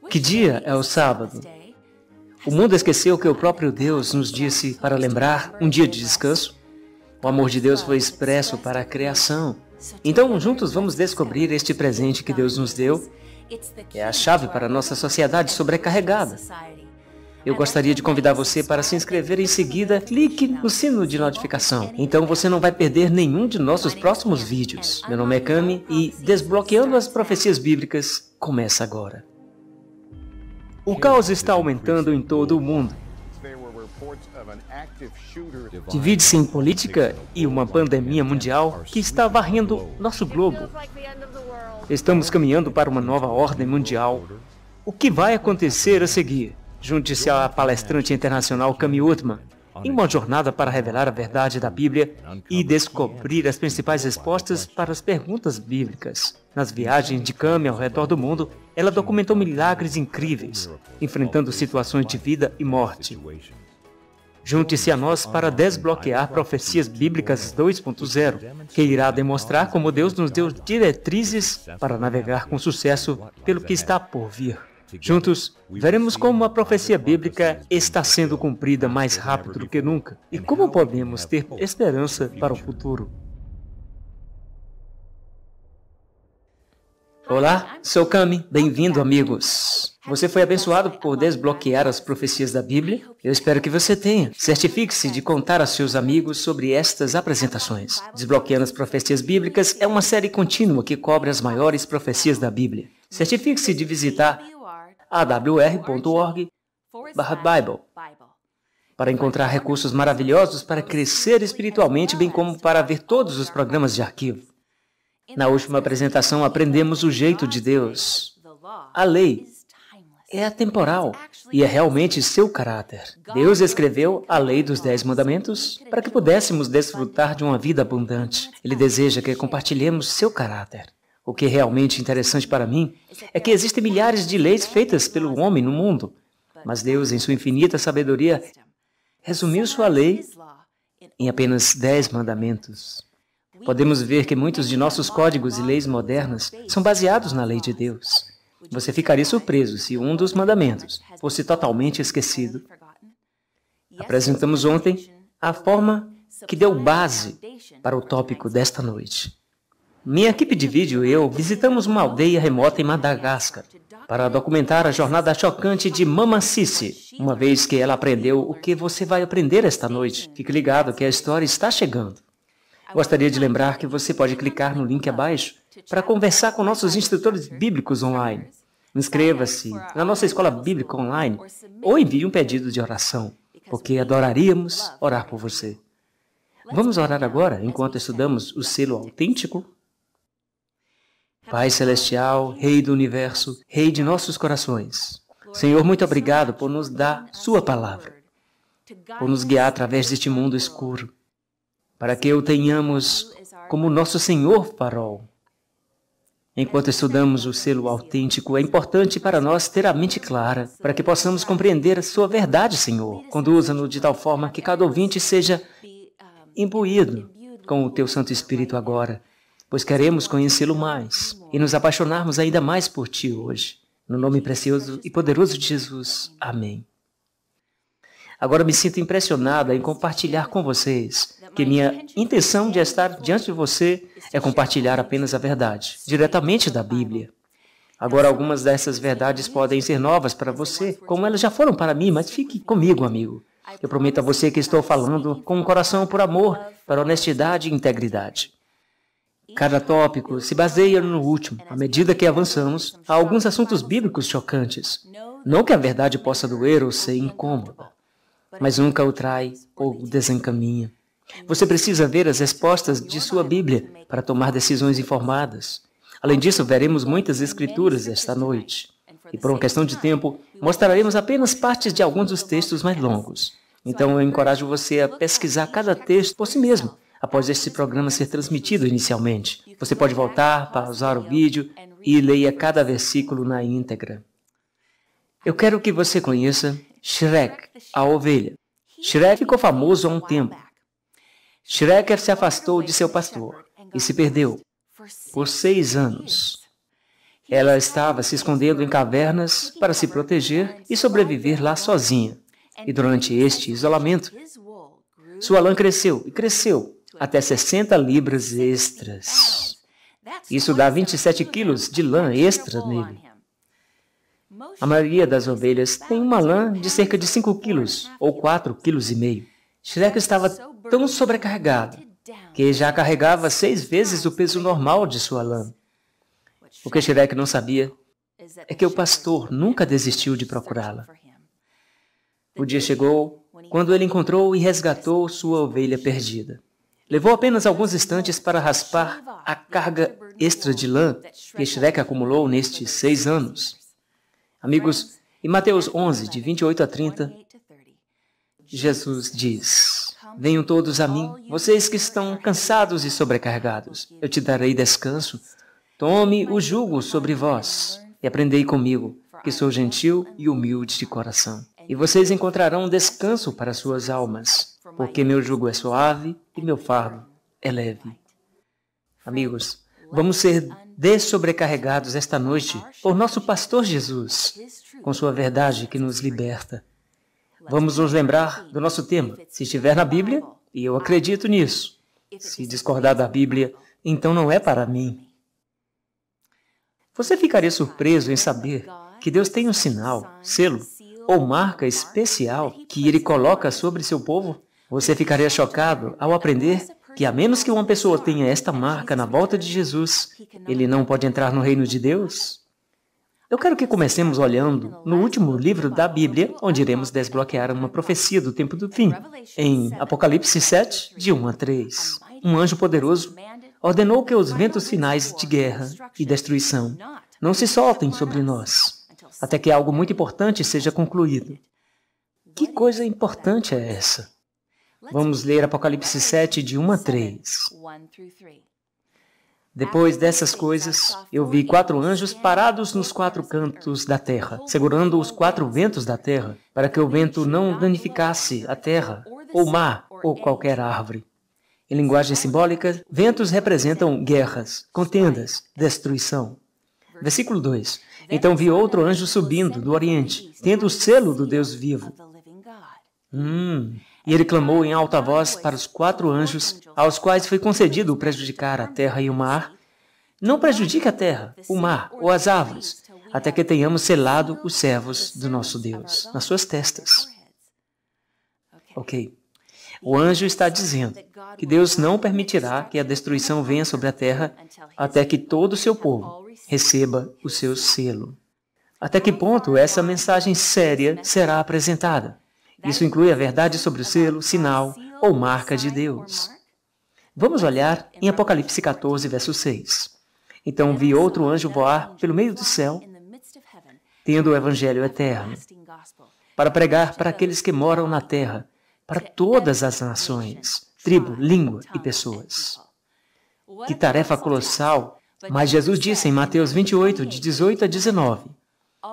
Que dia é o sábado? O mundo esqueceu que o próprio Deus nos disse para lembrar um dia de descanso? O amor de Deus foi expresso para a criação. Então, juntos vamos descobrir este presente que Deus nos deu. É a chave para a nossa sociedade sobrecarregada. Eu gostaria de convidar você para se inscrever em seguida. Clique no sino de notificação. Então você não vai perder nenhum de nossos próximos vídeos. Meu nome é Cami e Desbloqueando as Profecias Bíblicas começa agora. O caos está aumentando em todo o mundo. Divide-se em política e uma pandemia mundial que está varrendo nosso globo. Estamos caminhando para uma nova ordem mundial. O que vai acontecer a seguir? Junte-se à palestrante internacional Cami Ottman em uma jornada para revelar a verdade da Bíblia e descobrir as principais respostas para as perguntas bíblicas. Nas viagens de Cami ao redor do mundo, ela documentou milagres incríveis, enfrentando situações de vida e morte. Junte-se a nós para desbloquear Profecias Bíblicas 2.0, que irá demonstrar como Deus nos deu diretrizes para navegar com sucesso pelo que está por vir. Juntos, veremos como a profecia bíblica está sendo cumprida mais rápido do que nunca e como podemos ter esperança para o futuro. Olá, sou Cami. Bem-vindo, amigos. Você foi abençoado por desbloquear as profecias da Bíblia? Eu espero que você tenha. Certifique-se de contar a seus amigos sobre estas apresentações. Desbloqueando as Profecias Bíblicas é uma série contínua que cobre as maiores profecias da Bíblia. Certifique-se de visitar awr.org/Bible para encontrar recursos maravilhosos para crescer espiritualmente, bem como para ver todos os programas de arquivo. Na última apresentação, aprendemos o jeito de Deus. A lei é atemporal e é realmente seu caráter. Deus escreveu a lei dos 10 mandamentos para que pudéssemos desfrutar de uma vida abundante. Ele deseja que compartilhemos seu caráter. O que é realmente interessante para mim é que existem milhares de leis feitas pelo homem no mundo, mas Deus, em sua infinita sabedoria, resumiu sua lei em apenas 10 mandamentos. Podemos ver que muitos de nossos códigos e leis modernas são baseados na lei de Deus. Você ficaria surpreso se um dos mandamentos fosse totalmente esquecido. Apresentamos ontem a forma que deu base para o tópico desta noite. Minha equipe de vídeo e eu visitamos uma aldeia remota em Madagascar para documentar a jornada chocante de Mama Sissi, uma vez que ela aprendeu o que você vai aprender esta noite. Fique ligado que a história está chegando. Gostaria de lembrar que você pode clicar no link abaixo para conversar com nossos instrutores bíblicos online. Inscreva-se na nossa escola bíblica online ou envie um pedido de oração, porque adoraríamos orar por você. Vamos orar agora enquanto estudamos o selo autêntico? Pai Celestial, Rei do Universo, Rei de nossos corações. Senhor, muito obrigado por nos dar Sua Palavra, por nos guiar através deste mundo escuro, para que o tenhamos como nosso Senhor farol. Enquanto estudamos o selo autêntico, é importante para nós ter a mente clara, para que possamos compreender a Sua verdade, Senhor. Conduza-nos de tal forma que cada ouvinte seja imbuído com o Teu Santo Espírito agora, pois queremos conhecê-lo mais e nos apaixonarmos ainda mais por Ti hoje. No nome precioso e poderoso de Jesus. Amém. Agora me sinto impressionada em compartilhar com vocês que minha intenção de estar diante de você é compartilhar apenas a verdade, diretamente da Bíblia. Agora, algumas dessas verdades podem ser novas para você, como elas já foram para mim, mas fique comigo, amigo. Eu prometo a você que estou falando com um coração por amor, para honestidade e integridade. Cada tópico se baseia no último. À medida que avançamos, há alguns assuntos bíblicos chocantes. Não que a verdade possa doer ou ser incômoda, mas nunca o trai ou o desencaminha. Você precisa ver as respostas de sua Bíblia para tomar decisões informadas. Além disso, veremos muitas escrituras esta noite. E por uma questão de tempo, mostraremos apenas partes de alguns dos textos mais longos. Então eu encorajo você a pesquisar cada texto por si mesmo, após este programa ser transmitido inicialmente. Você pode voltar, pausar o vídeo e leia cada versículo na íntegra. Eu quero que você conheça Shrek, a ovelha. Shrek ficou famoso há um tempo. Shrek se afastou de seu pastor e se perdeu por 6 anos. Ela estava se escondendo em cavernas para se proteger e sobreviver lá sozinha. E durante este isolamento, sua lã cresceu e cresceu até 60 libras extras. Isso dá 27 quilos de lã extra nele. A maioria das ovelhas tem uma lã de cerca de 5 quilos ou 4,5 quilos. Shrek estava tão sobrecarregado que já carregava 6 vezes o peso normal de sua lã. O que Shrek não sabia é que o pastor nunca desistiu de procurá-la. O dia chegou quando ele encontrou e resgatou sua ovelha perdida. Levou apenas alguns instantes para raspar a carga extra de lã que Shrek acumulou nestes 6 anos. Amigos, em Mateus 11, de 28 a 30, Jesus diz: Venham todos a mim, vocês que estão cansados e sobrecarregados. Eu te darei descanso. Tome o jugo sobre vós e aprendei comigo, que sou gentil e humilde de coração. E vocês encontrarão descanso para suas almas, porque meu jugo é suave e meu fardo é leve. Amigos, vamos ser dessobrecarregados esta noite por nosso pastor Jesus, com sua verdade que nos liberta. Vamos nos lembrar do nosso tema, se estiver na Bíblia, e eu acredito nisso. Se discordar da Bíblia, então não é para mim. Você ficaria surpreso em saber que Deus tem um sinal, selo ou marca especial que Ele coloca sobre seu povo? Você ficaria chocado ao aprender que, a menos que uma pessoa tenha esta marca na volta de Jesus, ele não pode entrar no reino de Deus? Eu quero que comecemos olhando no último livro da Bíblia, onde iremos desbloquear uma profecia do tempo do fim. Em Apocalipse 7, de 1 a 3, um anjo poderoso ordenou que os ventos finais de guerra e destruição não se soltem sobre nós, até que algo muito importante seja concluído. Que coisa importante é essa? Vamos ler Apocalipse 7, de 1 a 3. Depois dessas coisas, eu vi 4 anjos parados nos 4 cantos da terra, segurando os 4 ventos da terra, para que o vento não danificasse a terra, ou o mar, ou qualquer árvore. Em linguagem simbólica, ventos representam guerras, contendas, destruição. Versículo 2. Então vi outro anjo subindo do oriente, tendo o selo do Deus vivo. E ele clamou em alta voz para os 4 anjos, aos quais foi concedido prejudicar a terra e o mar. Não prejudique a terra, o mar ou as árvores, até que tenhamos selado os servos do nosso Deus nas suas testas. Ok. O anjo está dizendo que Deus não permitirá que a destruição venha sobre a terra até que todo o seu povo receba o seu selo. Até que ponto essa mensagem séria será apresentada? Isso inclui a verdade sobre o selo, sinal ou marca de Deus. Vamos olhar em Apocalipse 14, verso 6. Então vi outro anjo voar pelo meio do céu, tendo o evangelho eterno, para pregar para aqueles que moram na terra, para todas as nações, tribo, língua e pessoas. Que tarefa colossal! Mas Jesus disse em Mateus 28, de 18 a 19,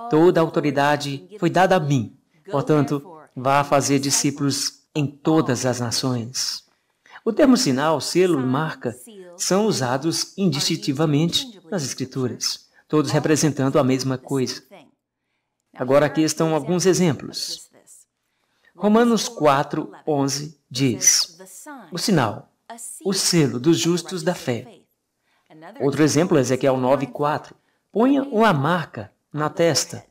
toda a autoridade foi dada a mim, portanto, vá fazer discípulos em todas as nações. O termo sinal, selo e marca são usados indistintivamente nas Escrituras, todos representando a mesma coisa. Agora aqui estão alguns exemplos. Romanos 4, 11 diz: o sinal, o selo dos justos da fé. Outro exemplo é Ezequiel 9, 4. Ponha uma marca na testa.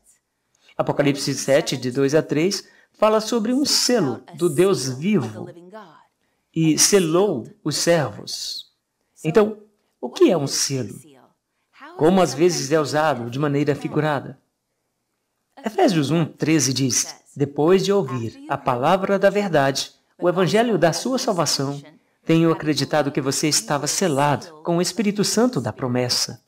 Apocalipse 7, de 2 a 3, fala sobre um selo do Deus vivo e selou os servos. Então, o que é um selo? Como às vezes é usado de maneira figurada? Efésios 1, 13 diz: depois de ouvir a palavra da verdade, o evangelho da sua salvação, tenho acreditado que você estava selado com o Espírito Santo da promessa.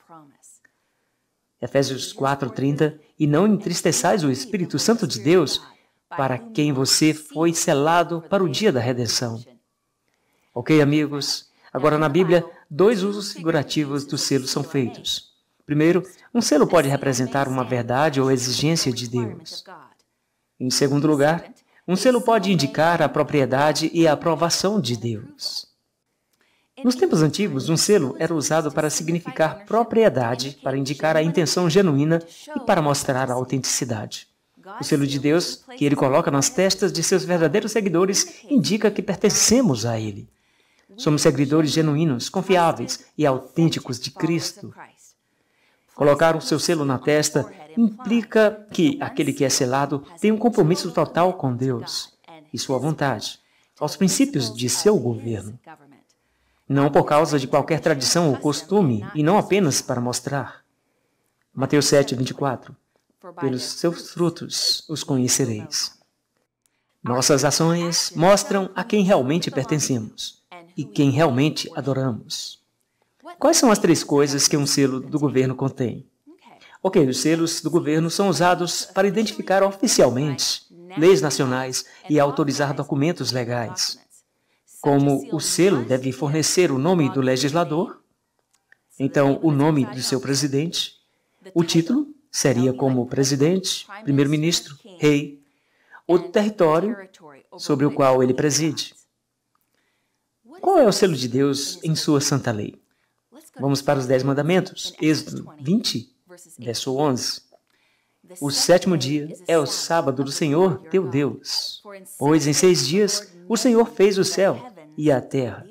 Efésios 4, 30, e não entristeçais o Espírito Santo de Deus, para quem você foi selado para o dia da redenção. Ok, amigos? Agora na Bíblia, 2 usos figurativos do selo são feitos. Primeiro, um selo pode representar uma verdade ou exigência de Deus. Em segundo lugar, um selo pode indicar a propriedade e a aprovação de Deus. Nos tempos antigos, um selo era usado para significar propriedade, para indicar a intenção genuína e para mostrar a autenticidade. O selo de Deus, que Ele coloca nas testas de seus verdadeiros seguidores, indica que pertencemos a Ele. Somos seguidores genuínos, confiáveis e autênticos de Cristo. Colocar o seu selo na testa implica que aquele que é selado tem um compromisso total com Deus e sua vontade, aos princípios de seu governo. Não por causa de qualquer tradição ou costume, e não apenas para mostrar. Mateus 7, 24. Pelos seus frutos os conhecereis. Nossas ações mostram a quem realmente pertencemos e quem realmente adoramos. Quais são as 3 coisas que um selo do governo contém? Ok, os selos do governo são usados para identificar oficialmente leis nacionais e autorizar documentos legais. Como o selo deve fornecer o nome do legislador, então o nome do seu presidente, o título seria como presidente, primeiro-ministro, rei, o território sobre o qual ele preside. Qual é o selo de Deus em sua santa lei? Vamos para os 10 mandamentos. Êxodo 20, verso 11. O 7º dia é o sábado do Senhor, teu Deus. Pois em 6 dias o Senhor fez o céu e a terra.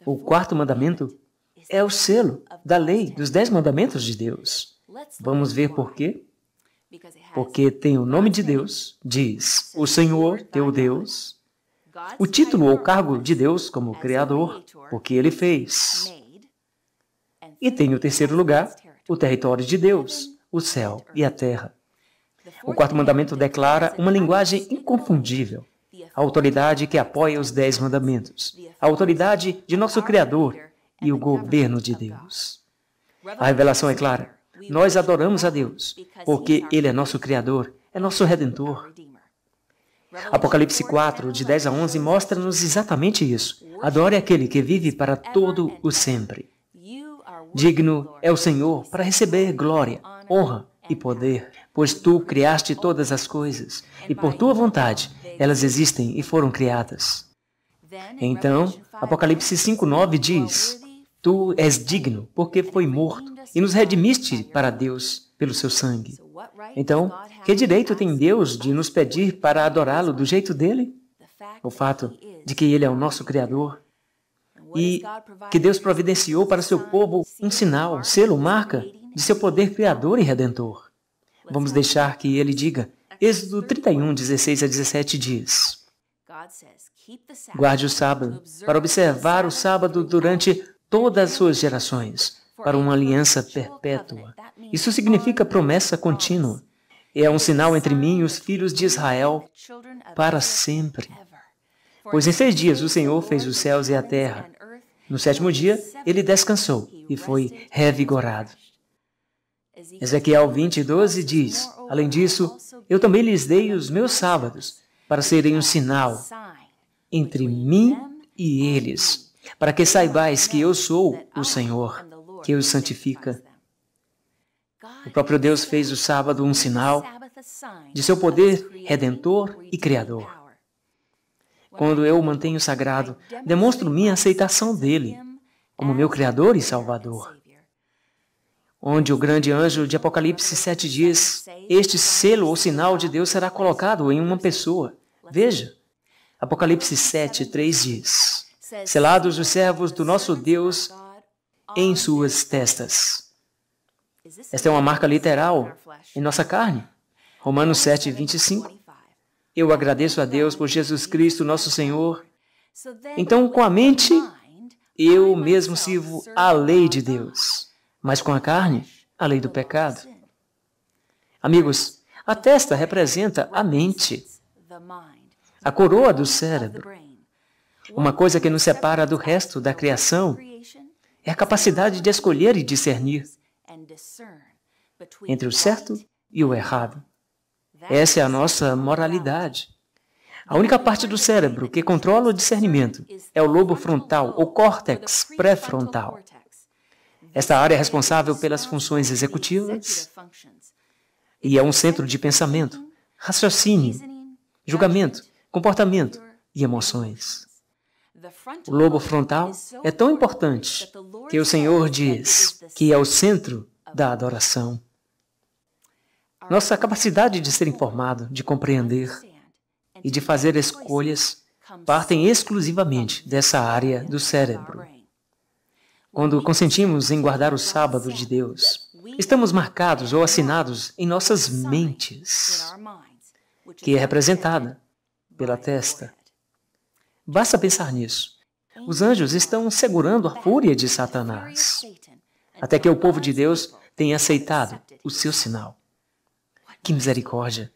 O 4º mandamento é o selo da lei dos 10 mandamentos de Deus. Vamos ver por quê? Porque tem o nome de Deus, diz o Senhor, teu Deus, o título ou cargo de Deus como Criador, porque Ele fez. E tem o 3º lugar, o território de Deus, o céu e a terra. O 4º mandamento declara uma linguagem inconfundível, a autoridade que apoia os 10 mandamentos, a autoridade de nosso Criador e o governo de Deus. A revelação é clara. Nós adoramos a Deus, porque Ele é nosso Criador, é nosso Redentor. Apocalipse 4, de 10 a 11, mostra-nos exatamente isso. Adore aquele que vive para todo o sempre. Digno é o Senhor para receber glória, honra e poder, pois Tu criaste todas as coisas, e por Tua vontade elas existem e foram criadas. Então, Apocalipse 5:9 diz: Tu és digno, porque foi morto, e nos redimiste para Deus pelo seu sangue. Então, que direito tem Deus de nos pedir para adorá-lo do jeito dele? O fato de que Ele é o nosso Criador e que Deus providenciou para seu povo um sinal, selo, marca de seu poder criador e redentor. Vamos deixar que Ele diga. Êxodo 31, 16 a 17 diz: Guarde o sábado, para observar o sábado durante todas as suas gerações, para uma aliança perpétua. Isso significa promessa contínua. É um sinal entre mim e os filhos de Israel para sempre. Pois em 6 dias o Senhor fez os céus e a terra. No 7º dia, Ele descansou e foi revigorado. Ezequiel 20:12 diz: Além disso, eu também lhes dei os meus sábados para serem um sinal entre mim e eles, para que saibais que eu sou o Senhor, que os santifica. O próprio Deus fez o sábado um sinal de seu poder redentor e criador. Quando eu o mantenho sagrado, demonstro minha aceitação dele como meu Criador e Salvador. Onde o grande anjo de Apocalipse 7 diz: este selo ou sinal de Deus será colocado em uma pessoa. Veja, Apocalipse 7, 3 diz: selados os servos do nosso Deus em suas testas. Esta é uma marca literal em nossa carne. Romanos 7, 25. Eu agradeço a Deus por Jesus Cristo, nosso Senhor. Então, com a mente, eu mesmo sirvo a lei de Deus, mas com a carne, a lei do pecado. Amigos, a testa representa a mente, a coroa do cérebro. Uma coisa que nos separa do resto da criação é a capacidade de escolher e discernir entre o certo e o errado. Essa é a nossa moralidade. A única parte do cérebro que controla o discernimento é o lobo frontal, ou córtex pré-frontal. Esta área é responsável pelas funções executivas e é um centro de pensamento, raciocínio, julgamento, comportamento e emoções. O lobo frontal é tão importante que o Senhor diz que é o centro da adoração. Nossa capacidade de ser informado, de compreender e de fazer escolhas partem exclusivamente dessa área do cérebro. Quando consentimos em guardar o sábado de Deus, estamos marcados ou assinados em nossas mentes, que é representada pela testa. Basta pensar nisso. Os anjos estão segurando a fúria de Satanás, até que o povo de Deus tenha aceitado o seu sinal. Que misericórdia!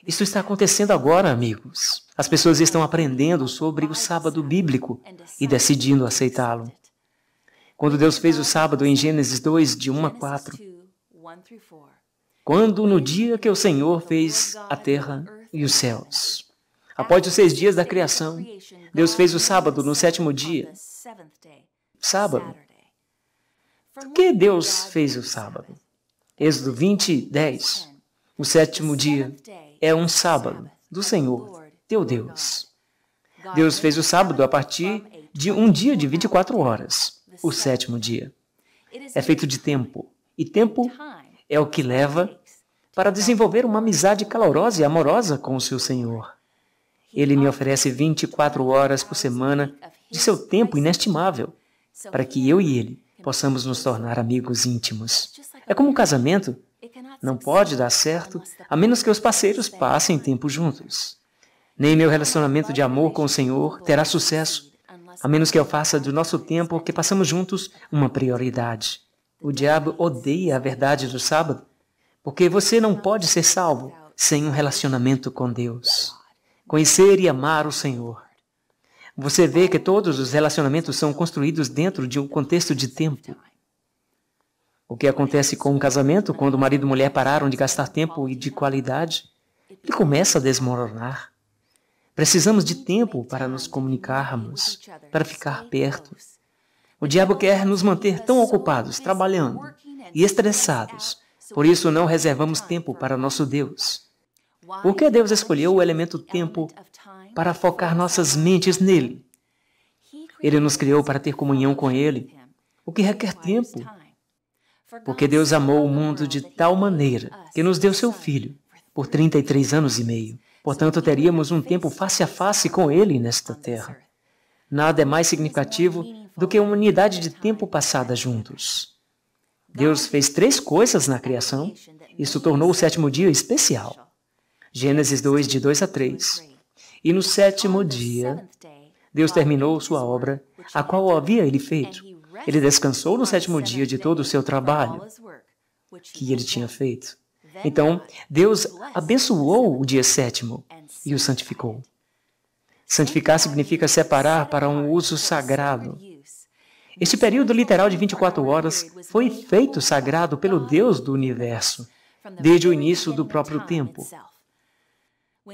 Isso está acontecendo agora, amigos. As pessoas estão aprendendo sobre o sábado bíblico e decidindo aceitá-lo. Quando Deus fez o sábado em Gênesis 2, de 1 a 4, quando no dia que o Senhor fez a terra e os céus, após os 6 dias da criação, Deus fez o sábado no 7º dia. Sábado. Por que Deus fez o sábado? Êxodo 20, 10. O 7º dia é um sábado do Senhor, teu Deus. Deus fez o sábado a partir de um dia de 24 horas, o 7º dia. É feito de tempo, e tempo é o que leva para desenvolver uma amizade calorosa e amorosa com o seu Senhor. Ele me oferece 24 horas por semana de seu tempo inestimável, para que eu e ele possamos nos tornar amigos íntimos. É como um casamento. Não pode dar certo a menos que os parceiros passem tempo juntos. Nem meu relacionamento de amor com o Senhor terá sucesso, a menos que eu faça do nosso tempo que passamos juntos uma prioridade. O diabo odeia a verdade do sábado, porque você não pode ser salvo sem um relacionamento com Deus. Conhecer e amar o Senhor. Você vê que todos os relacionamentos são construídos dentro de um contexto de tempo. O que acontece com um casamento quando o marido e a mulher pararam de gastar tempo e de qualidade? Ele começa a desmoronar. Precisamos de tempo para nos comunicarmos, para ficar perto. O diabo quer nos manter tão ocupados, trabalhando e estressados. Por isso não reservamos tempo para nosso Deus. Por que Deus escolheu o elemento tempo para focar nossas mentes nele? Ele nos criou para ter comunhão com Ele, o que requer tempo. Porque Deus amou o mundo de tal maneira que nos deu seu Filho por 33 anos e meio. Portanto, teríamos um tempo face a face com Ele nesta terra. Nada é mais significativo do que uma unidade de tempo passada juntos. Deus fez 3 coisas na criação. Isso tornou o 7º dia especial. Gênesis 2, de 2 a 3. E no 7º dia, Deus terminou sua obra, a qual havia Ele feito. Ele descansou no 7º dia de todo o seu trabalho que Ele tinha feito. Então, Deus abençoou o dia 7º e o santificou. Santificar significa separar para um uso sagrado. Este período literal de 24 horas foi feito sagrado pelo Deus do universo, desde o início do próprio tempo.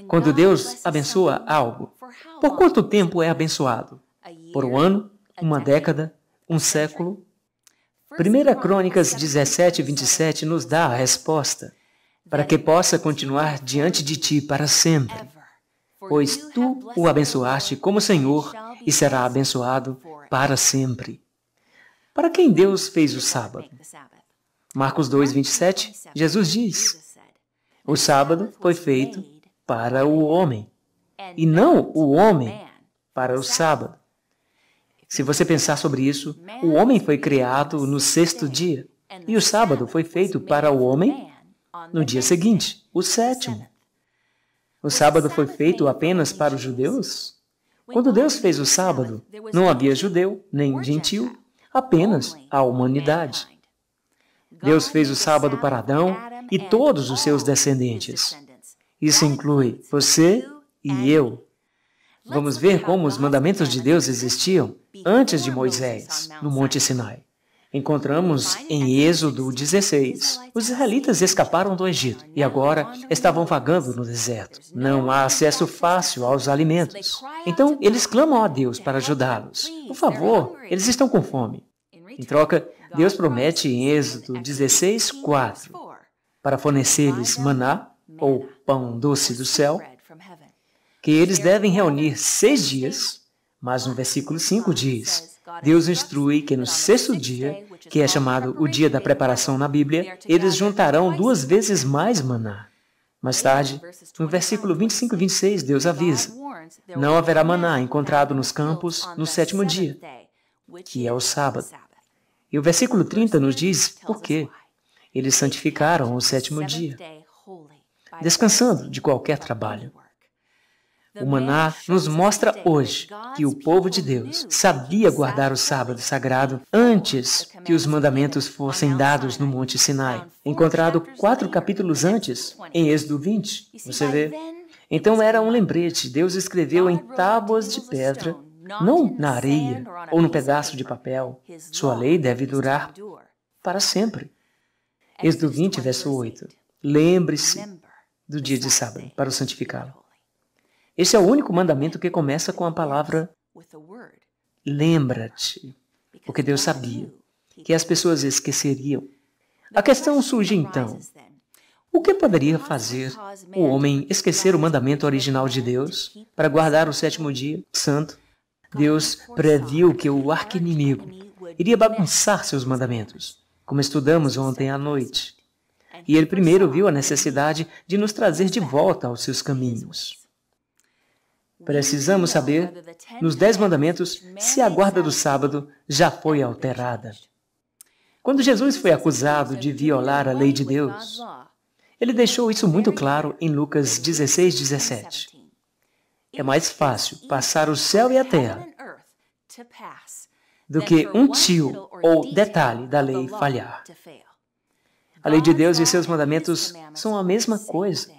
Quando Deus abençoa algo, por quanto tempo é abençoado? Por um ano? Uma década? Um século? 1 Crônicas 17, 27 nos dá a resposta, para que possa continuar diante de ti para sempre. Pois tu o abençoaste como Senhor e será abençoado para sempre. Para quem Deus fez o sábado? Marcos 2, 27, Jesus diz, o sábado foi feito para o homem, e não o homem para o sábado. Se você pensar sobre isso, o homem foi criado no 6º dia, e o sábado foi feito para o homem no dia seguinte, o 7º. O sábado foi feito apenas para os judeus? Quando Deus fez o sábado, não havia judeu nem gentil, apenas a humanidade. Deus fez o sábado para Adão e todos os seus descendentes. Isso inclui você e eu. Vamos ver como os mandamentos de Deus existiam antes de Moisés, no Monte Sinai. Encontramos em Êxodo 16. Os israelitas escaparam do Egito e agora estavam vagando no deserto. Não há acesso fácil aos alimentos. Então, eles clamam a Deus para ajudá-los. Por favor, eles estão com fome. Em troca, Deus promete em Êxodo 16, 4, para fornecer-lhes maná, ou pão doce do céu, que eles devem reunir 6 dias, Mas no versículo 5 diz, Deus instrui que no sexto dia, que é chamado o dia da preparação na Bíblia, eles juntarão 2 vezes mais maná. Mais tarde, no versículo 25 e 26, Deus avisa, não haverá maná encontrado nos campos no 7º dia, que é o sábado. E o versículo 30 nos diz por quê. Eles santificaram o 7º dia, descansando de qualquer trabalho. O maná nos mostra hoje que o povo de Deus sabia guardar o sábado sagrado antes que os mandamentos fossem dados no Monte Sinai, encontrado 4 capítulos antes, em Êxodo 20. Você vê? Então era um lembrete. Deus escreveu em tábuas de pedra, não na areia ou num pedaço de papel. Sua lei deve durar para sempre. Êxodo 20, verso 8. Lembre-se do dia de sábado para o santificá-lo. Esse é o único mandamento que começa com a palavra lembra-te, porque Deus sabia que as pessoas esqueceriam. A questão surge então, o que poderia fazer o homem esquecer o mandamento original de Deus para guardar o 7º dia santo? Deus previu que o arqui-inimigo iria bagunçar seus mandamentos, como estudamos ontem à noite. E ele primeiro viu a necessidade de nos trazer de volta aos seus caminhos. Precisamos saber, nos 10 mandamentos, se a guarda do sábado já foi alterada. Quando Jesus foi acusado de violar a lei de Deus, ele deixou isso muito claro em Lucas 16, 17. É mais fácil passar o céu e a terra do que um tio ou detalhe da lei falhar. A lei de Deus e seus mandamentos são a mesma coisa.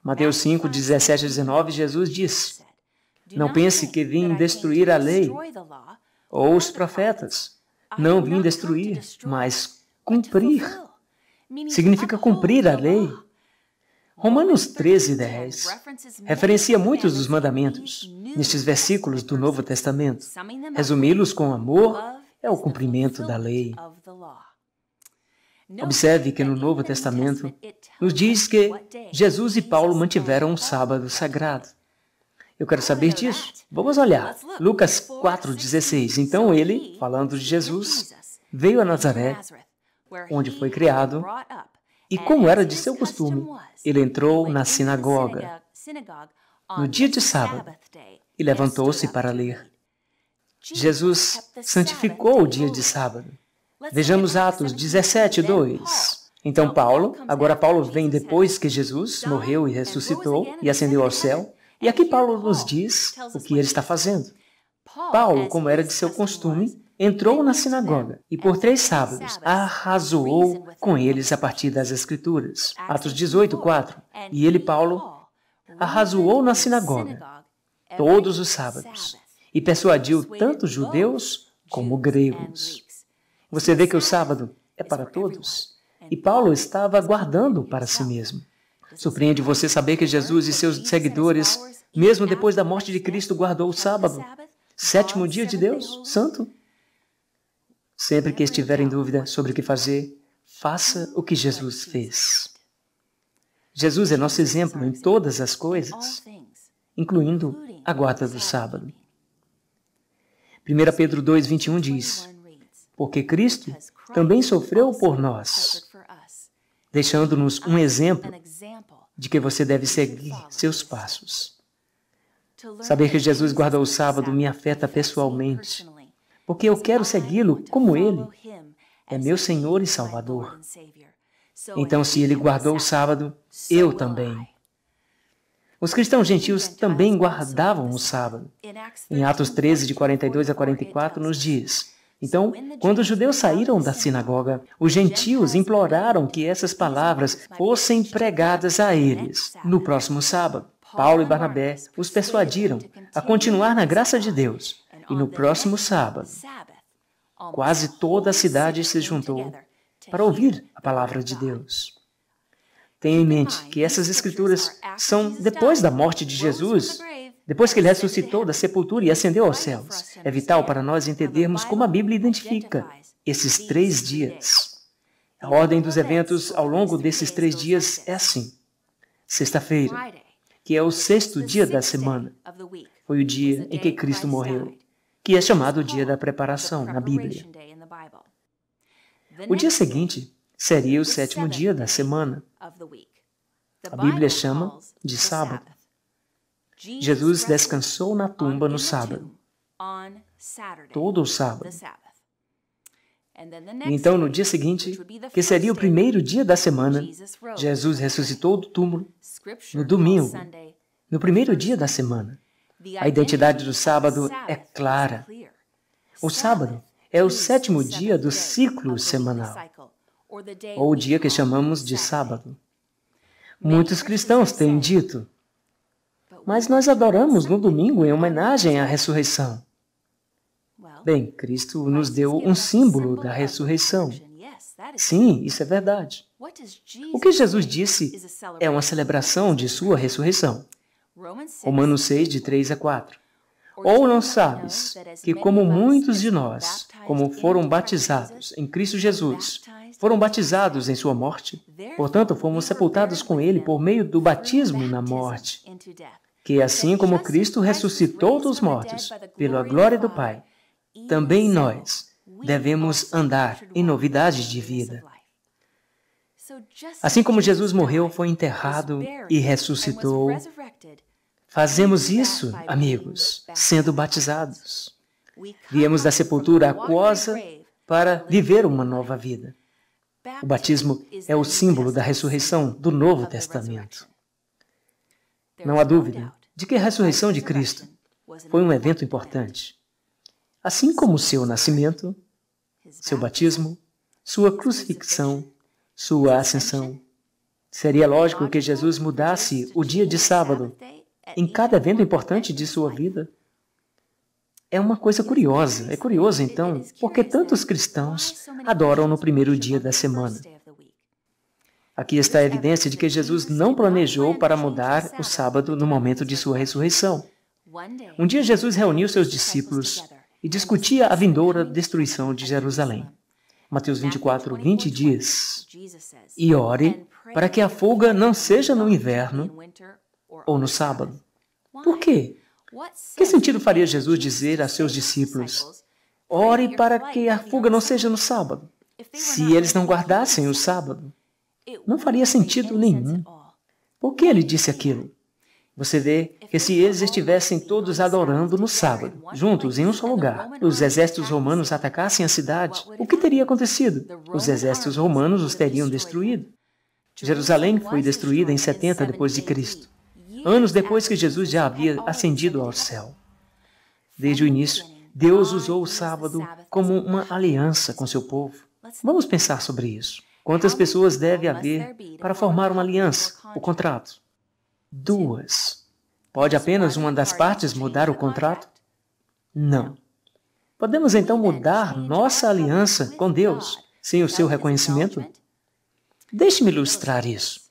Mateus 5, 17 a 19, Jesus diz, não pense que vim destruir a lei ou os profetas. Não vim destruir, mas cumprir. Significa cumprir a lei. Romanos 13, 10 referencia muitos dos mandamentos nestes versículos do Novo Testamento. Resumi-los com amor é o cumprimento da lei. Observe que no Novo Testamento nos diz que Jesus e Paulo mantiveram um sábado sagrado. Eu quero saber disso. Vamos olhar. Lucas 4,16. Então ele, falando de Jesus, veio a Nazaré, onde foi criado, e como era de seu costume, ele entrou na sinagoga no dia de sábado e levantou-se para ler. Jesus santificou o dia de sábado. Vejamos Atos 17, 2. Então agora Paulo vem depois que Jesus morreu e ressuscitou e ascendeu ao céu. E aqui Paulo nos diz o que ele está fazendo. Paulo, como era de seu costume, entrou na sinagoga e por 3 sábados arrazoou com eles a partir das Escrituras. Atos 18, 4. E ele, Paulo, arrazoou na sinagoga todos os sábados e persuadiu tanto judeus como gregos. Você vê que o sábado é para todos. E Paulo estava guardando para si mesmo. Surpreende você saber que Jesus e seus seguidores, mesmo depois da morte de Cristo, guardou o sábado, 7º dia de Deus, santo? Sempre que estiver em dúvida sobre o que fazer, faça o que Jesus fez. Jesus é nosso exemplo em todas as coisas, incluindo a guarda do sábado. 1 Pedro 2, 21 diz, porque Cristo também sofreu por nós, deixando-nos um exemplo de que você deve seguir seus passos. Saber que Jesus guardou o sábado me afeta pessoalmente, porque eu quero segui-lo como Ele é meu Senhor e Salvador. Então, se Ele guardou o sábado, eu também. Os cristãos gentios também guardavam o sábado. Em Atos 13, de 42 a 44, nos diz, então, quando os judeus saíram da sinagoga, os gentios imploraram que essas palavras fossem pregadas a eles no próximo sábado. Paulo e Barnabé os persuadiram a continuar na graça de Deus. E no próximo sábado, quase toda a cidade se juntou para ouvir a palavra de Deus. Tenha em mente que essas escrituras são depois da morte de Jesus, depois que ele ressuscitou da sepultura e ascendeu aos céus. É vital para nós entendermos como a Bíblia identifica esses 3 dias. A ordem dos eventos ao longo desses 3 dias é assim. Sexta-feira, que é o 6º dia da semana, foi o dia em que Cristo morreu, que é chamado o dia da preparação na Bíblia. O dia seguinte seria o 7º dia da semana. A Bíblia chama de sábado. Jesus descansou na tumba no sábado, todo o sábado. E então, no dia seguinte, que seria o 1º dia da semana, Jesus ressuscitou do túmulo no domingo, no 1º dia da semana. A identidade do sábado é clara. O sábado é o 7º dia do ciclo semanal, ou o dia que chamamos de sábado. Muitos cristãos têm dito, mas nós adoramos no domingo em homenagem à ressurreição. Bem, Cristo nos deu um símbolo da ressurreição. Sim, isso é verdade. O que Jesus disse é uma celebração de sua ressurreição. Romanos 6, de 3 a 4. Ou não sabes que como muitos de nós, como foram batizados em Cristo Jesus, foram batizados em sua morte, portanto fomos sepultados com ele por meio do batismo na morte, que assim como Cristo ressuscitou dos mortos pela glória do Pai, também nós devemos andar em novidade de vida. Assim como Jesus morreu, foi enterrado e ressuscitou, fazemos isso, amigos, sendo batizados. Viemos da sepultura aquosa para viver uma nova vida. O batismo é o símbolo da ressurreição do Novo Testamento. Não há dúvida de que a ressurreição de Cristo foi um evento importante. Assim como o seu nascimento, seu batismo, sua crucifixão, sua ascensão. Seria lógico que Jesus mudasse o dia de sábado em cada evento importante de sua vida? É uma coisa curiosa. É curioso, então, porque tantos cristãos adoram no 1º dia da semana. Aqui está a evidência de que Jesus não planejou para mudar o sábado no momento de sua ressurreição. Um dia Jesus reuniu seus discípulos e discutia a vindoura destruição de Jerusalém. Mateus 24, 20 diz, e ore para que a fuga não seja no inverno ou no sábado. Por quê? Que sentido faria Jesus dizer a seus discípulos, ore para que a fuga não seja no sábado, se eles não guardassem o sábado? Não faria sentido nenhum. Por que ele disse aquilo? Você vê que se eles estivessem todos adorando no sábado, juntos em um só lugar, os exércitos romanos atacassem a cidade, o que teria acontecido? Os exércitos romanos os teriam destruído. Jerusalém foi destruída em 70 depois de Cristo, anos depois que Jesus já havia ascendido ao céu. Desde o início, Deus usou o sábado como uma aliança com seu povo. Vamos pensar sobre isso. Quantas pessoas deve haver para formar uma aliança, o contrato? 2. Pode apenas uma das partes mudar o contrato? Não. Podemos então mudar nossa aliança com Deus sem o seu reconhecimento? Deixe-me ilustrar isso.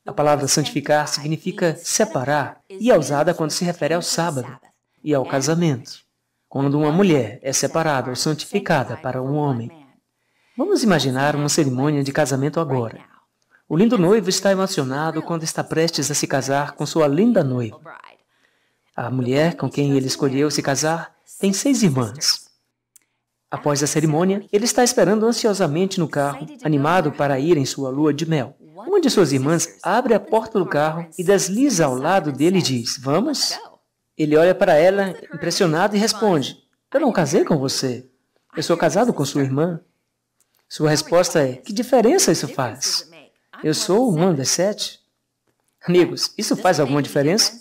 A palavra santificar significa separar e é usada quando se refere ao sábado e ao casamento. Quando uma mulher é separada ou santificada para um homem. Vamos imaginar uma cerimônia de casamento agora. O lindo noivo está emocionado quando está prestes a se casar com sua linda noiva. A mulher com quem ele escolheu se casar tem 6 irmãs. Após a cerimônia, ele está esperando ansiosamente no carro, animado para ir em sua lua de mel. Uma de suas irmãs abre a porta do carro e desliza ao lado dele e diz, vamos? Ele olha para ela, impressionado, e responde, eu não casei com você. Eu sou casado com sua irmã. Sua resposta é, que diferença isso faz? Eu sou uma das 7. Amigos, isso faz alguma diferença?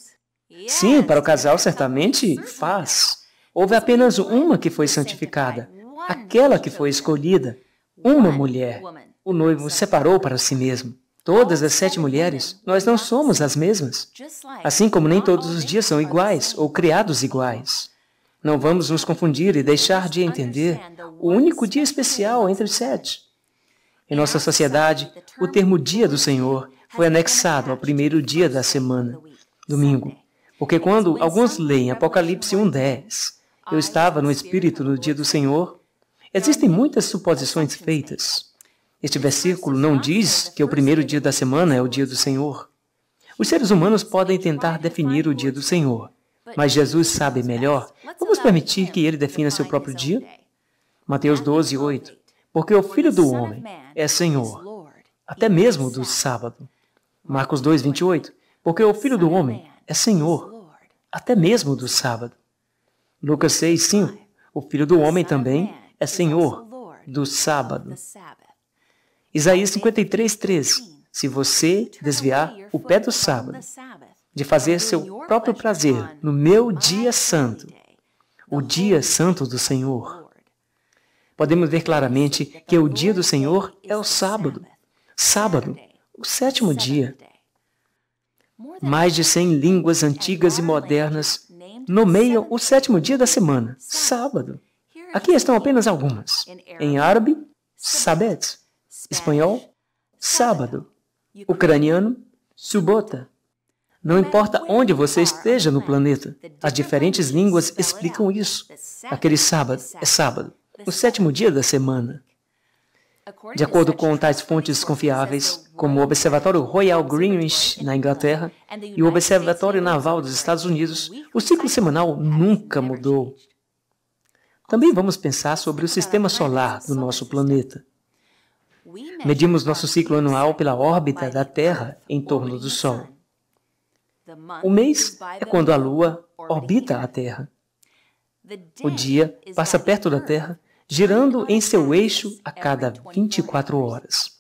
Sim, para o casal certamente faz. Houve apenas uma que foi santificada, aquela que foi escolhida, uma mulher. O noivo separou para si mesmo. Todas as 7 mulheres, nós não somos as mesmas. Assim como nem todos os dias são iguais ou criados iguais. Não vamos nos confundir e deixar de entender o único dia especial entre os 7. Em nossa sociedade, o termo Dia do Senhor foi anexado ao 1º dia da semana, domingo. Porque quando alguns leem Apocalipse 1:10, eu estava no Espírito no dia do Senhor, existem muitas suposições feitas. Este versículo não diz que o 1º dia da semana é o dia do Senhor. Os seres humanos podem tentar definir o dia do Senhor, Mas Jesus sabe melhor. Vamos permitir que ele defina seu próprio dia? Mateus 12, 8. Porque o Filho do Homem é Senhor, até mesmo do sábado. Marcos 2, 28. Porque o Filho do Homem é Senhor, até mesmo do sábado. Lucas 6, 5. O Filho do Homem também é Senhor do sábado. Isaías 53, 13. Se você desviar o pé do sábado, de fazer seu próprio prazer no meu dia santo, o dia santo do Senhor, podemos ver claramente que o dia do Senhor é o sábado. Sábado, o sétimo dia. Mais de 100 línguas antigas e modernas nomeiam o sétimo dia da semana, sábado. Aqui estão apenas algumas. Em árabe, sabet. Espanhol, sábado. Ucraniano, subota. Não importa onde você esteja no planeta, as diferentes línguas explicam isso. Aquele sábado é sábado, o sétimo dia da semana. De acordo com tais fontes confiáveis, como o Observatório Royal Greenwich, na Inglaterra, e o Observatório Naval dos Estados Unidos, o ciclo semanal nunca mudou. Também vamos pensar sobre o sistema solar do nosso planeta. Medimos nosso ciclo anual pela órbita da Terra em torno do Sol. O mês é quando a Lua orbita a Terra. O dia passa perto da Terra, girando em seu eixo a cada 24 horas.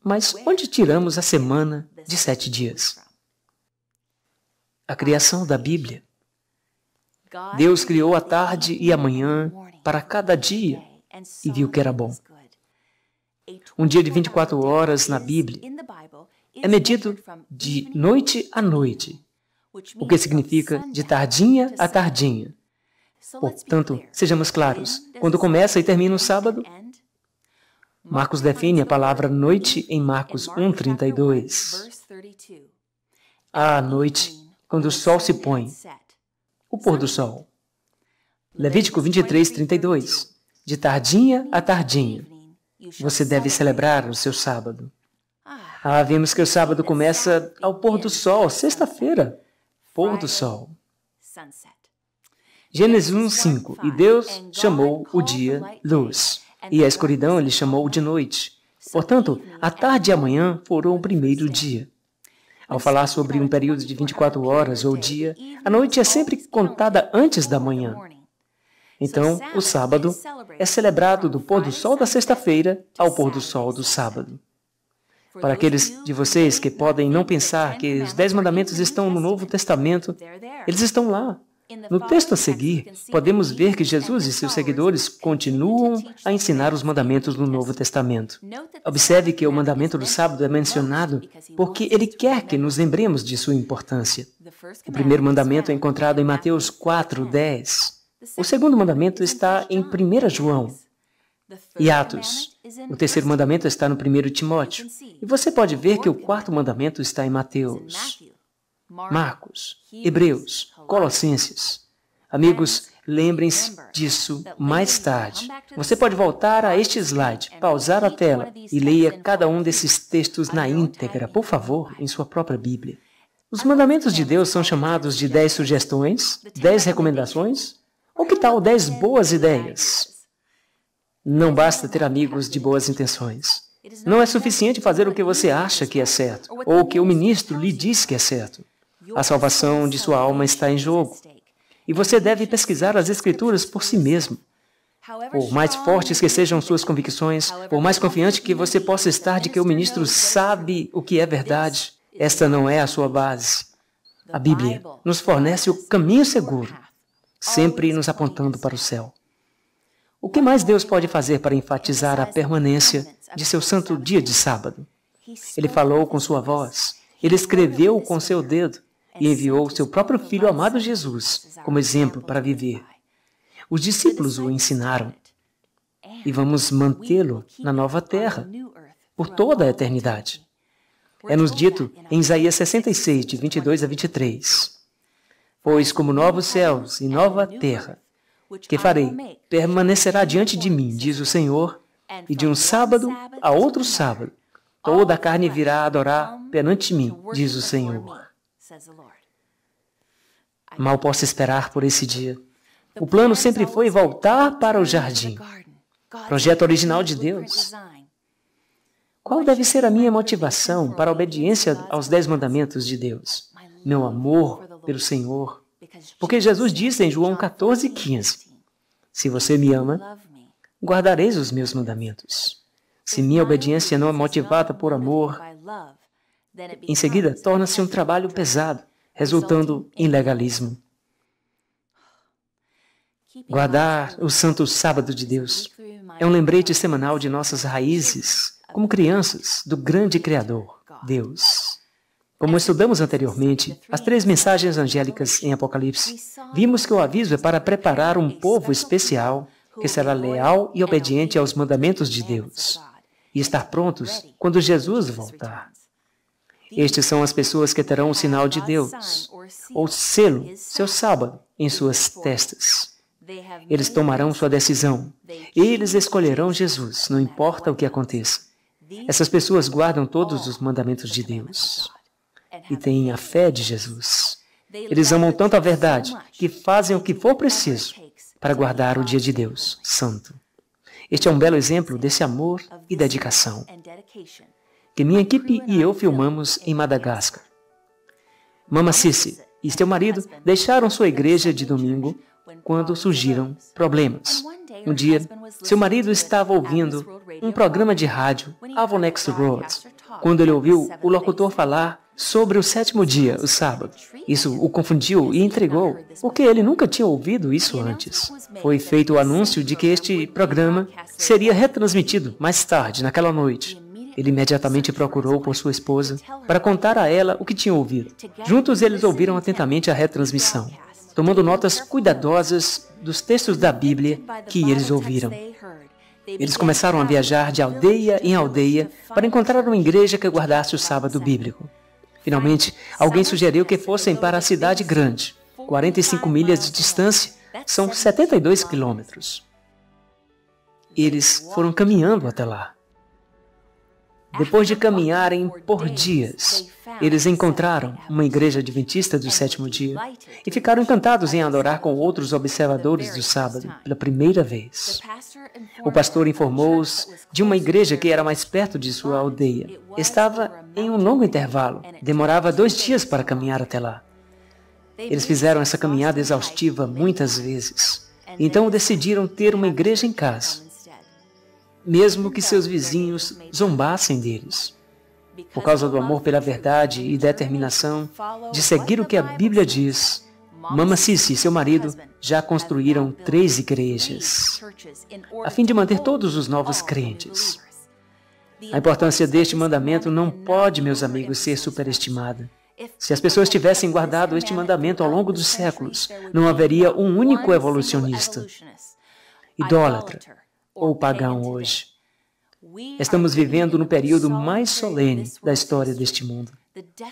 Mas onde tiramos a semana de 7 dias? A criação da Bíblia. Deus criou a tarde e a manhã para cada dia e viu que era bom. Um dia de 24 horas na Bíblia é medido de noite a noite, o que significa de tardinha a tardinha. Portanto, sejamos claros, quando começa e termina o sábado? Marcos define a palavra noite em Marcos 1:32. À noite, quando o sol se põe, o pôr do sol. Levítico 23:32. De tardinha a tardinha, você deve celebrar o seu sábado. Vimos que o sábado começa ao pôr do sol, sexta-feira, pôr do sol. Gênesis 1:5. E Deus chamou o dia luz, e a escuridão ele chamou de noite. Portanto, a tarde e a manhã foram o primeiro dia. Ao falar sobre um período de 24 horas ou dia, a noite é sempre contada antes da manhã. Então, o sábado é celebrado do pôr do sol da sexta-feira ao pôr do sol do sábado. Para aqueles de vocês que podem não pensar que os 10 mandamentos estão no Novo Testamento, eles estão lá. No texto a seguir, podemos ver que Jesus e seus seguidores continuam a ensinar os mandamentos no Novo Testamento. Observe que o mandamento do sábado é mencionado porque ele quer que nos lembremos de sua importância. O primeiro mandamento é encontrado em Mateus 4:10. O segundo mandamento está em 1 João e Atos. O terceiro mandamento está no 1 Timóteo. E você pode ver que o quarto mandamento está em Mateus, Marcos, Hebreus, Colossenses. Amigos, lembrem-se disso mais tarde. Você pode voltar a este slide, pausar a tela e leia cada um desses textos na íntegra, por favor, em sua própria Bíblia. Os mandamentos de Deus são chamados de 10 sugestões, 10 recomendações, ou que tal 10 boas ideias? Não basta ter amigos de boas intenções. Não é suficiente fazer o que você acha que é certo, ou o que o ministro lhe diz que é certo. A salvação de sua alma está em jogo. E você deve pesquisar as Escrituras por si mesmo. Por mais fortes que sejam suas convicções, por mais confiante que você possa estar de que o ministro sabe o que é verdade, esta não é a sua base. A Bíblia nos fornece o caminho seguro, sempre nos apontando para o céu. O que mais Deus pode fazer para enfatizar a permanência de seu santo dia de sábado? Ele falou com sua voz, ele escreveu com seu dedo e enviou seu próprio Filho amado Jesus como exemplo para viver. Os discípulos o ensinaram e vamos mantê-lo na nova terra por toda a eternidade. É-nos dito em Isaías 66, de 22 a 23. Pois como novos céus e nova terra, que farei, permanecerá diante de mim, diz o Senhor, e de um sábado a outro sábado, toda a carne virá adorar perante mim, diz o Senhor. Mal posso esperar por esse dia. O plano sempre foi voltar para o jardim. Projeto original de Deus. Qual deve ser a minha motivação para a obediência aos 10 mandamentos de Deus? Meu amor pelo Senhor. Porque Jesus disse em João 14:15, se você me ama, guardareis os meus mandamentos. Se minha obediência não é motivada por amor, em seguida torna-se um trabalho pesado, resultando em legalismo. Guardar o Santo Sábado de Deus é um lembrete semanal de nossas raízes, como crianças, do grande Criador, Deus. Como estudamos anteriormente, as 3 mensagens angélicas em Apocalipse, vimos que o aviso é para preparar um povo especial que será leal e obediente aos mandamentos de Deus e estar prontos quando Jesus voltar. Estes são as pessoas que terão o sinal de Deus, ou selo, seu sábado, em suas testas. Eles tomarão sua decisão. Eles escolherão Jesus, não importa o que aconteça. Essas pessoas guardam todos os mandamentos de Deus e têm a fé de Jesus. Eles amam tanto a verdade que fazem o que for preciso para guardar o dia de Deus, santo. Este é um belo exemplo desse amor e dedicação que minha equipe e eu filmamos em Madagascar. Mama Cici e seu marido deixaram sua igreja de domingo quando surgiram problemas. Um dia, seu marido estava ouvindo um programa de rádio, Avonex Road, quando ele ouviu o locutor falar sobre o 7º dia, o sábado. Isso o confundiu e intrigou, porque ele nunca tinha ouvido isso antes. Foi feito o anúncio de que este programa seria retransmitido mais tarde, naquela noite. Ele imediatamente procurou por sua esposa para contar a ela o que tinha ouvido. Juntos eles ouviram atentamente a retransmissão, tomando notas cuidadosas dos textos da Bíblia que eles ouviram. Eles começaram a viajar de aldeia em aldeia para encontrar uma igreja que guardasse o sábado bíblico. Finalmente, alguém sugeriu que fossem para a cidade grande, 45 milhas de distância, são 72 quilômetros. Eles foram caminhando até lá. Depois de caminharem por dias, eles encontraram uma igreja adventista do 7º dia e ficaram encantados em adorar com outros observadores do sábado pela primeira vez. O pastor informou-os de uma igreja que era mais perto de sua aldeia. Estava em um longo intervalo, demorava 2 dias para caminhar até lá. Eles fizeram essa caminhada exaustiva muitas vezes, então decidiram ter uma igreja em casa, mesmo que seus vizinhos zombassem deles. Por causa do amor pela verdade e determinação de seguir o que a Bíblia diz, Mama Cici e seu marido já construíram 3 igrejas, a fim de manter todos os novos crentes. A importância deste mandamento não pode, meus amigos, ser superestimada. Se as pessoas tivessem guardado este mandamento ao longo dos séculos, não haveria um único evolucionista, idólatra ou pagão hoje. Estamos vivendo no período mais solene da história deste mundo.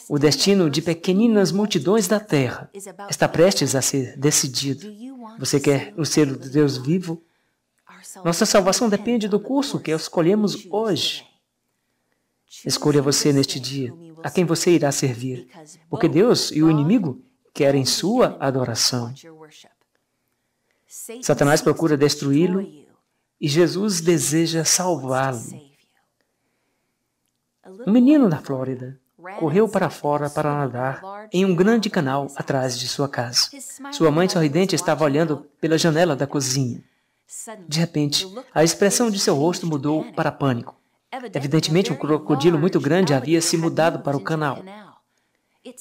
O destino de pequeninas multidões da Terra está prestes a ser decidido. Você quer o selo de Deus vivo? Nossa salvação depende do curso que escolhemos hoje. Escolha você neste dia a quem você irá servir, porque Deus e o inimigo querem sua adoração. Satanás procura destruí-lo e Jesus deseja salvá-lo. Um menino na Flórida correu para fora para nadar em um grande canal atrás de sua casa. Sua mãe sorridente estava olhando pela janela da cozinha. De repente, a expressão de seu rosto mudou para pânico. Evidentemente, um crocodilo muito grande havia se mudado para o canal.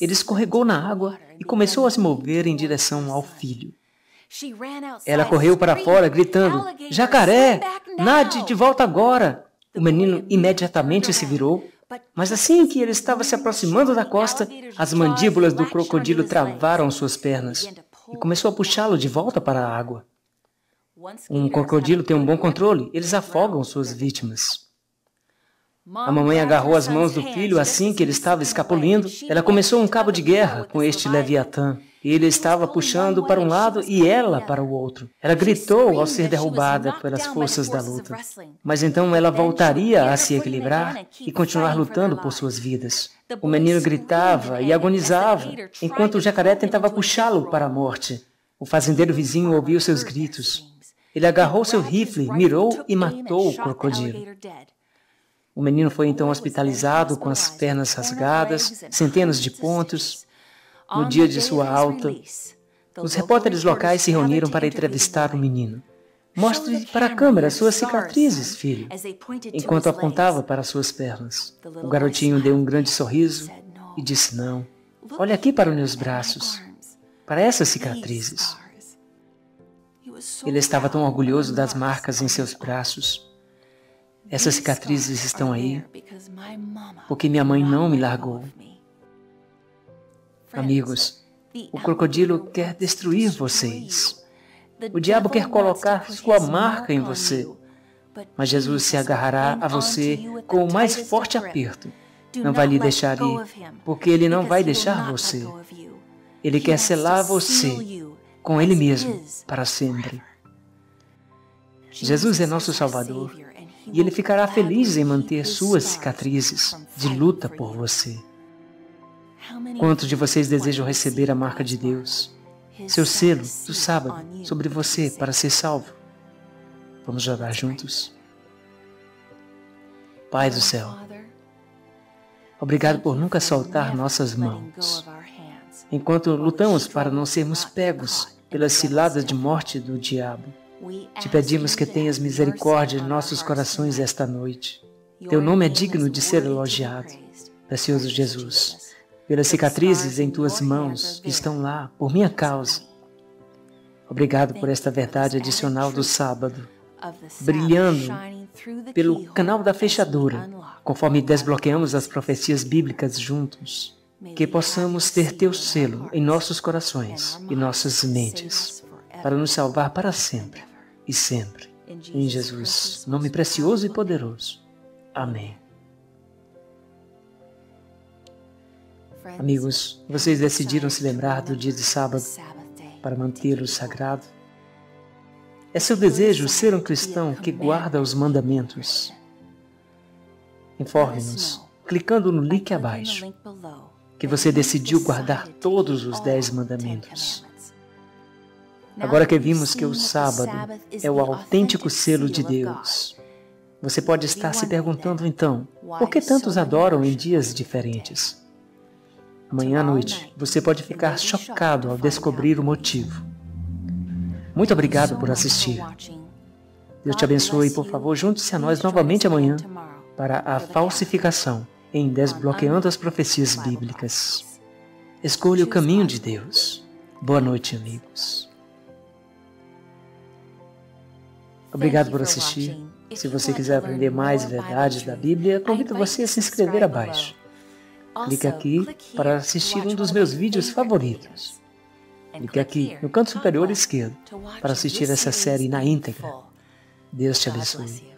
Ele escorregou na água e começou a se mover em direção ao filho. Ela correu para fora, gritando, "Jacaré, nade de volta agora!" O menino imediatamente se virou, mas assim que ele estava se aproximando da costa, as mandíbulas do crocodilo travaram suas pernas e começou a puxá-lo de volta para a água. Um crocodilo tem um bom controle, eles afogam suas vítimas. A mamãe agarrou as mãos do filho assim que ele estava escapulindo. Ela começou um cabo de guerra com este Leviatã. Ele estava puxando para um lado e ela para o outro. Ela gritou ao ser derrubada pelas forças da luta. Mas então ela voltaria a se equilibrar e continuar lutando por suas vidas. O menino gritava e agonizava, enquanto o jacaré tentava puxá-lo para a morte. O fazendeiro vizinho ouviu seus gritos. Ele agarrou seu rifle, mirou e matou o crocodilo. O menino foi então hospitalizado com as pernas rasgadas, centenas de pontos. No dia de sua alta, os repórteres locais se reuniram para entrevistar o menino. Mostre para a câmera suas cicatrizes, filho, enquanto apontava para suas pernas. O garotinho deu um grande sorriso e disse não. Olha aqui para os meus braços, para essas cicatrizes. Ele estava tão orgulhoso das marcas em seus braços. Essas cicatrizes estão aí porque minha mãe não me largou. Amigos, o crocodilo quer destruir vocês. O diabo quer colocar sua marca em você. Mas Jesus se agarrará a você com o mais forte aperto. Não vai lhe deixar ir, porque Ele não vai deixar você. Ele quer selar você com Ele mesmo para sempre. Jesus é nosso Salvador e Ele ficará feliz em manter suas cicatrizes de luta por você. Quantos de vocês desejam receber a marca de Deus, seu selo do sábado sobre você para ser salvo? Vamos orar juntos? Pai do céu, obrigado por nunca soltar nossas mãos, enquanto lutamos para não sermos pegos pelas ciladas de morte do diabo. Te pedimos que tenhas misericórdia em nossos corações esta noite. Teu nome é digno de ser elogiado, precioso Jesus. Pelas cicatrizes em tuas mãos que estão lá por minha causa. Obrigado por esta verdade adicional do sábado, brilhando pelo canal da fechadura, conforme desbloqueamos as profecias bíblicas juntos, que possamos ter teu selo em nossos corações e nossas mentes, para nos salvar para sempre e sempre. Em Jesus, nome precioso e poderoso. Amém. Amigos, vocês decidiram se lembrar do dia de sábado para mantê-lo sagrado? É seu desejo ser um cristão que guarda os mandamentos? Informe-nos, clicando no link abaixo, que você decidiu guardar todos os 10 mandamentos. Agora que vimos que o sábado é o autêntico selo de Deus, você pode estar se perguntando então, por que tantos adoram em dias diferentes? Amanhã à noite, você pode ficar chocado ao descobrir o motivo. Muito obrigado por assistir. Deus te abençoe e, por favor, junte-se a nós novamente amanhã para a falsificação em Desbloqueando as Profecias Bíblicas. Escolha o caminho de Deus. Boa noite, amigos. Obrigado por assistir. Se você quiser aprender mais verdades da Bíblia, convido você a se inscrever abaixo. Clique aqui para assistir um dos meus vídeos favoritos. Clique aqui no canto superior esquerdo para assistir essa série na íntegra. Deus te abençoe.